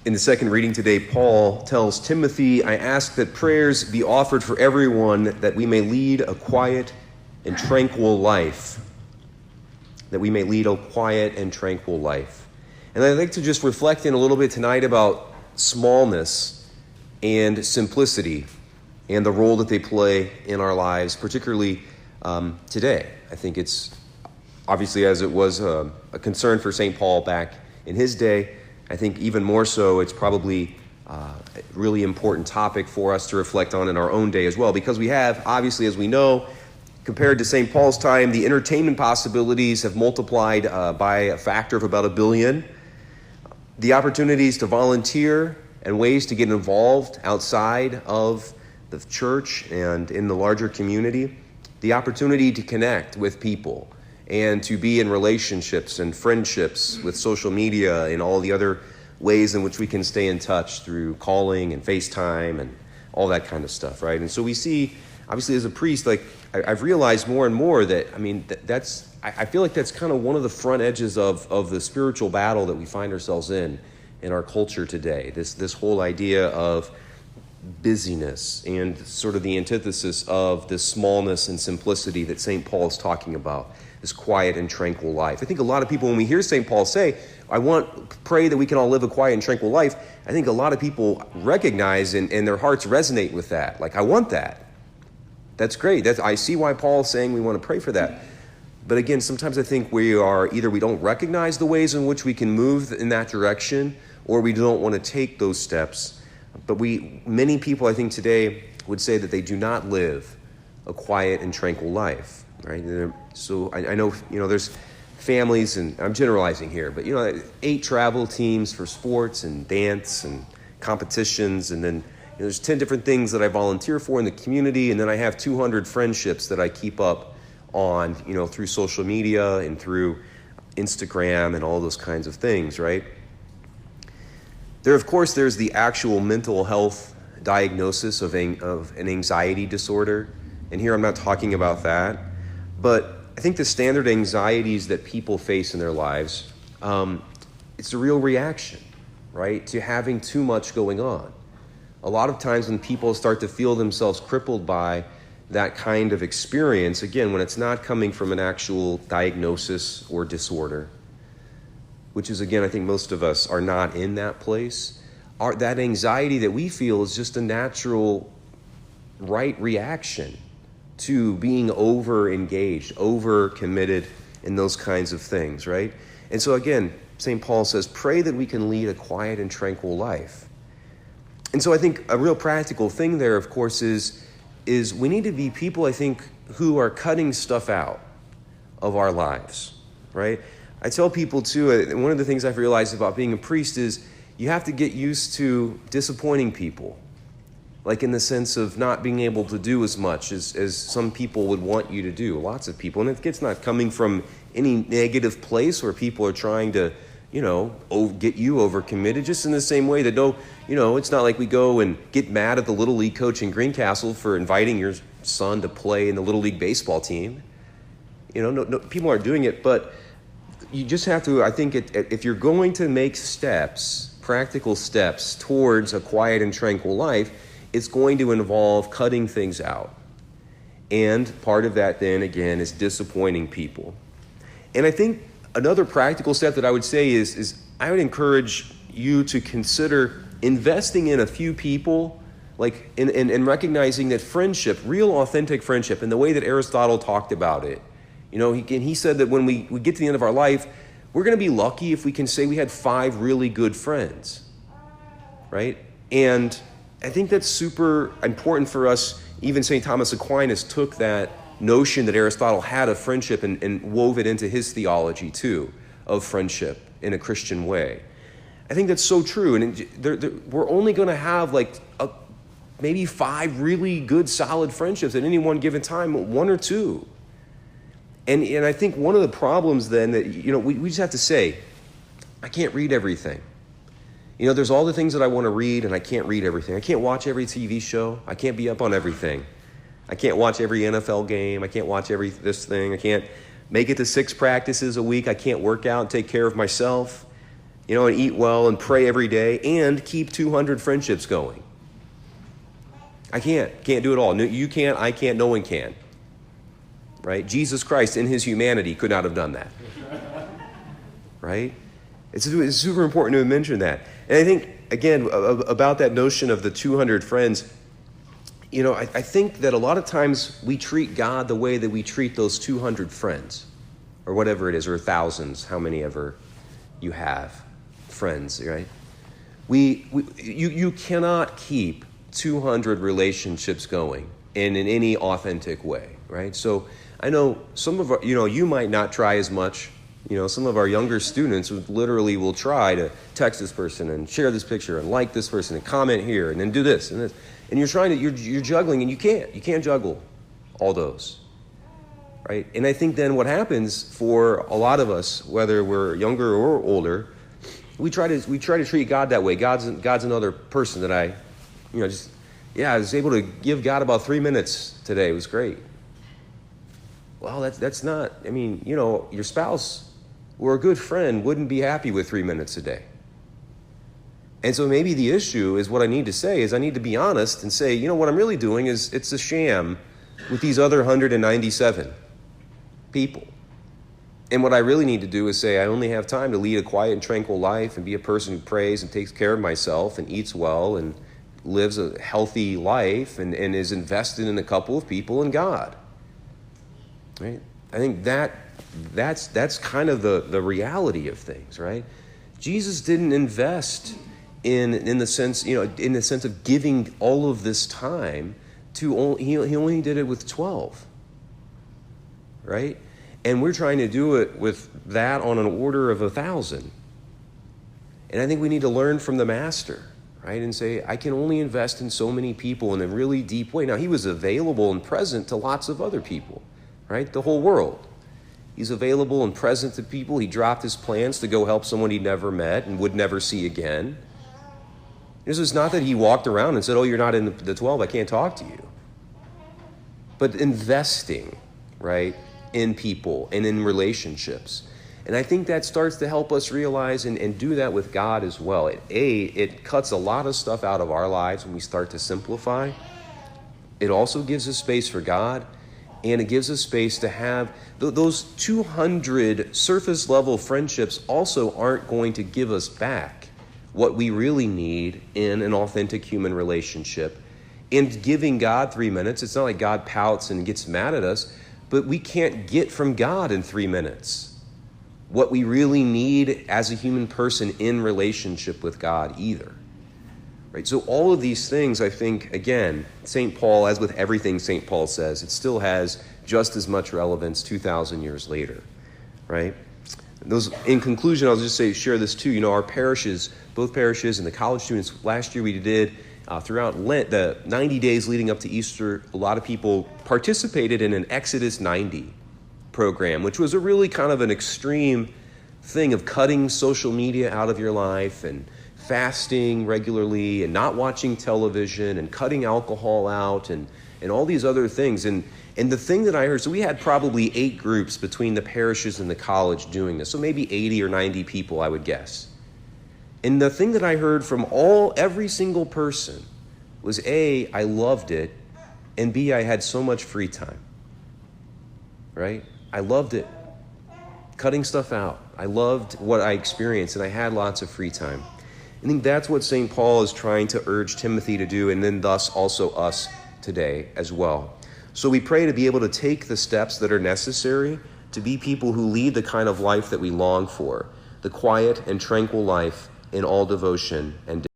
In the second reading today, Paul tells Timothy, I ask that prayers be offered for everyone, that we may lead a quiet and tranquil life. That we may lead a quiet and tranquil life. And I'd like to just reflect in a little bit tonight about smallness and simplicity and the role that they play in our lives, particularly today. I think it's obviously, as it was a concern for St. Paul back in his day, I think even more so, it's probably a really important topic for us to reflect on in our own day as well, because we have, obviously, as we know, compared to St. Paul's time, the entertainment possibilities have multiplied by a factor of about 1 billion. The opportunities to volunteer and ways to get involved outside of the church and in the larger community, the opportunity to connect with people and to be in relationships and friendships with social media and all the other ways in which we can stay in touch through calling and FaceTime and all that kind of stuff, right? And so we see, obviously as a priest, like I've realized more and more that, I feel like that's kind of one of the front edges of the spiritual battle that we find ourselves in our culture today. This whole idea of busyness and sort of the antithesis of this smallness and simplicity that St. Paul is talking about, this quiet and tranquil life. I think a lot of people, when we hear St. Paul say, pray that we can all live a quiet and tranquil life, I think a lot of people recognize and their hearts resonate with that. Like, I want that. That's great. I see why Paul's saying we want to pray for that. But again, sometimes I think we don't recognize the ways in which we can move in that direction, or we don't want to take those steps. But many people, I think today, would say that they do not live a quiet and tranquil life, right? So I know, there's families, and I'm generalizing here, but 8 travel teams for sports and dance and competitions, and then there's 10 different things that I volunteer for in the community, and then I have 200 friendships that I keep up on, through social media and through Instagram and all those kinds of things, right? There's the actual mental health diagnosis of an anxiety disorder, and here I'm not talking about that, but I think the standard anxieties that people face in their lives, it's a real reaction, right, to having too much going on. A lot of times when people start to feel themselves crippled by that kind of experience, again, when it's not coming from an actual diagnosis or disorder, which is, again, I think most of us are not in that place, that anxiety that we feel is just a natural, right reaction to being over-engaged, over-committed in those kinds of things, right? And so, again, St. Paul says, pray that we can lead a quiet and tranquil life. And so I think a real practical thing there, of course, is we need to be people, I think, who are cutting stuff out of our lives, right? I tell people, too, one of the things I've realized about being a priest is you have to get used to disappointing people, like in the sense of not being able to do as much as some people would want you to do, lots of people. And it's not coming from any negative place where people are trying to, get you overcommitted, just in the same way that it's not like we go and get mad at the Little League coach in Greencastle for inviting your son to play in the Little League baseball team. No, people aren't doing it, but you just have to, I think, if you're going to make practical steps towards a quiet and tranquil life, it's going to involve cutting things out. And part of that then, again, is disappointing people. And I think another practical step that I would say is I would encourage you to consider investing in a few people, like in recognizing that friendship, real authentic friendship, and the way that Aristotle talked about it. He said that when we get to the end of our life, we're going to be lucky if we can say we had 5 really good friends, right? And I think that's super important for us. Even St. Thomas Aquinas took that notion that Aristotle had of friendship and wove it into his theology, too, of friendship in a Christian way. I think that's so true. And we're only going to have maybe 5 really good, solid friendships at any one given time, 1 or 2. And I think one of the problems then that, we just have to say, I can't read everything. There's all the things that I want to read, and I can't read everything. I can't watch every TV show. I can't be up on everything. I can't watch every NFL game. I can't watch this thing. I can't make it to 6 practices a week. I can't work out and take care of myself. and eat well and pray every day and keep 200 friendships going. I can't do it all. No, you can't, I can't, no one can. Right? Jesus Christ in his humanity could not have done that. Right? It's super important to mention that. And I think, again, about that notion of the 200 friends, I think that a lot of times we treat God the way that we treat those 200 friends, or whatever it is, or thousands, how many ever you have friends, right? You cannot keep 200 relationships going in any authentic way, right? So I know some of our, you might not try as much. Some of our younger students will try to text this person and share this picture and like this person and comment here and then do this and this. And you're juggling, and you can't juggle all those, right? And I think then what happens for a lot of us, whether we're younger or older, we try to treat God that way. God's another person that I was able to give God about 3 minutes today. It was great. Well, that's not, your spouse or a good friend wouldn't be happy with 3 minutes a day. And so maybe the issue is what I need to say is I need to be honest and say, what I'm really doing is it's a sham with these other 197 people. And what I really need to do is say I only have time to lead a quiet and tranquil life and be a person who prays and takes care of myself and eats well and lives a healthy life and is invested in a couple of people and God. Right? I think that's kind of the reality of things, right? Jesus didn't invest in the sense of giving all of this time to he only did it with 12, right? And we're trying to do it with that on an order of 1,000. And I think we need to learn from the master, right? And say, I can only invest in so many people in a really deep way. Now, he was available and present to lots of other people, right? The whole world. He's available and present to people. He dropped his plans to go help someone he never met and would never see again. This is not that he walked around and said, you're not in the 12, I can't talk to you. But investing, right, in people and in relationships. And I think that starts to help us realize and do that with God as well. It cuts a lot of stuff out of our lives when we start to simplify. It also gives us space for God, and it gives us space to have those 200 surface level friendships also aren't going to give us back what we really need in an authentic human relationship. In giving God 3 minutes, it's not like God pouts and gets mad at us, but we can't get from God in 3 minutes what we really need as a human person in relationship with God either. Right? So all of these things, I think, again, St. Paul, as with everything St. Paul says, it still has just as much relevance 2,000 years later, right? In conclusion, I'll just share this too. Our parishes, both parishes and the college students, last year we did, throughout Lent, the 90 days leading up to Easter, a lot of people participated in an Exodus 90 program, which was a really kind of an extreme thing of cutting social media out of your life and fasting regularly and not watching television and cutting alcohol out and all these other things. And the thing that I heard, so we had probably 8 groups between the parishes and the college doing this, so maybe 80 or 90 people, I would guess. And the thing that I heard from every single person was A, I loved it, and B, I had so much free time, right? I loved it, cutting stuff out. I loved what I experienced, and I had lots of free time. I think that's what St. Paul is trying to urge Timothy to do, and then thus also us today as well. So we pray to be able to take the steps that are necessary to be people who lead the kind of life that we long for, the quiet and tranquil life in all devotion and